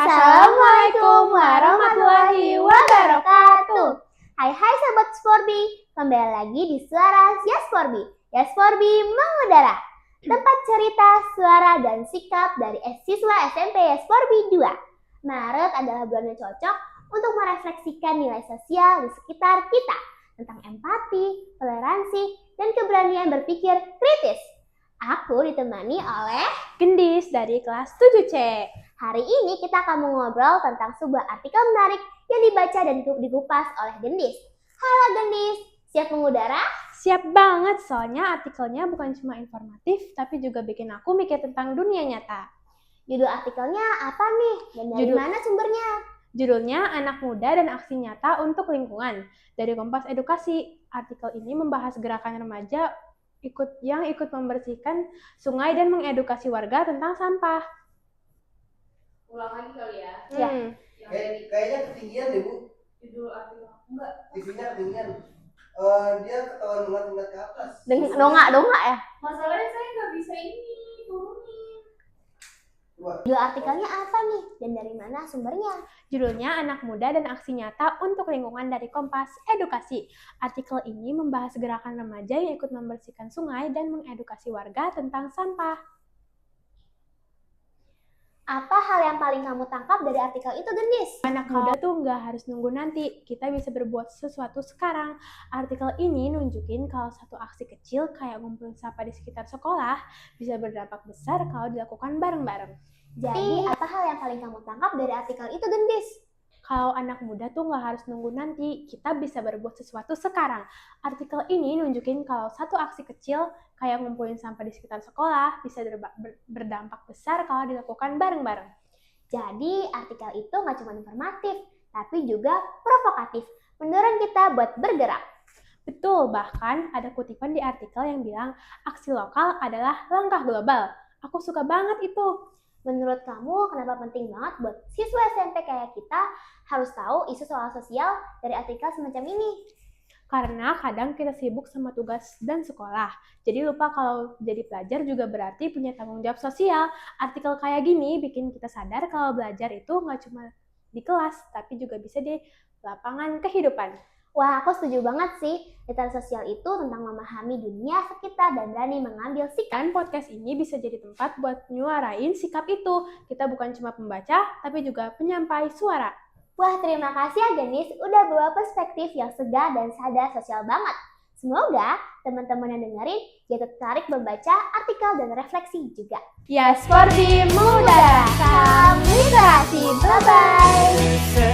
Assalamualaikum warahmatullahi wabarakatuh. Hai Sobat Sporbi, kembali lagi di Suara Sporbi. Sporbi mengudara. Tempat cerita, suara, dan sikap dari siswa SMP Sporbi 2. Maret adalah bulan yang cocok untuk merefleksikan nilai sosial di sekitar kita tentang empati, toleransi, dan keberanian berpikir kritis. Aku ditemani oleh Gendis dari kelas 7C. Hari ini kita akan ngobrol tentang sebuah artikel menarik yang dibaca dan dikupas oleh Gendis. Halo Gendis, siap mengudara? Siap banget, soalnya artikelnya bukan cuma informatif, tapi juga bikin aku mikir tentang dunia nyata. Judul artikelnya apa nih? Dan dari mana sumbernya? Judulnya Anak Muda dan Aksi Nyata untuk Lingkungan, dari Kompas Edukasi. Artikel ini membahas gerakan remaja yang ikut membersihkan sungai dan mengedukasi warga tentang sampah. Ulang lagi kali ya. Ya. Kayaknya ketinggian deh, Bu. Judul artikel enggak. TV-nya ketinggian. Dia ketahuan ngeliat ke atas. Dongak ya? Masalahnya saya nggak bisa ini turunin. Judul artikelnya apa nih? Dan dari mana sumbernya? Judulnya Anak Muda dan Aksi Nyata untuk Lingkungan dari Kompas Edukasi. Artikel ini membahas gerakan remaja yang ikut membersihkan sungai dan mengedukasi warga tentang sampah. Apa hal yang paling kamu tangkap dari artikel itu, Gendis? Anak muda tuh nggak harus nunggu nanti, kita bisa berbuat sesuatu sekarang. Artikel ini nunjukin kalau satu aksi kecil kayak ngumpulin sampah di sekitar sekolah bisa berdampak besar kalau dilakukan bareng-bareng. Jadi, apa hal yang paling kamu tangkap dari artikel itu, Gendis? Kalau anak muda tuh nggak harus nunggu nanti, kita bisa berbuat sesuatu sekarang. Artikel ini nunjukin kalau satu aksi kecil kayak ngumpulin sampah di sekitar sekolah bisa berdampak besar kalau dilakukan bareng-bareng. Jadi, artikel itu nggak cuma informatif, tapi juga provokatif, mendorong kita buat bergerak. Betul, bahkan ada kutipan di artikel yang bilang aksi lokal adalah langkah global. Aku suka banget itu. Menurut kamu, kenapa penting banget buat siswa SMP kayak kita harus tahu isu soal sosial dari artikel semacam ini? Karena kadang kita sibuk sama tugas dan sekolah. Jadi lupa kalau jadi pelajar juga berarti punya tanggung jawab sosial. Artikel kayak gini bikin kita sadar kalau belajar itu nggak cuma di kelas, tapi juga bisa di lapangan kehidupan. Wah, aku setuju banget sih. Literasi sosial itu tentang memahami dunia sekitar dan berani mengambil sikap. Dan podcast ini bisa jadi tempat buat nyuarain sikap itu. Kita bukan cuma pembaca, tapi juga penyampai suara. Wah, terima kasih ya Gendis, udah bawa perspektif yang segar dan sadar sosial banget. Semoga teman-teman yang dengerin jadi tertarik membaca artikel dan refleksi juga. Sporbi mengudara. Salam literasi, bye-bye!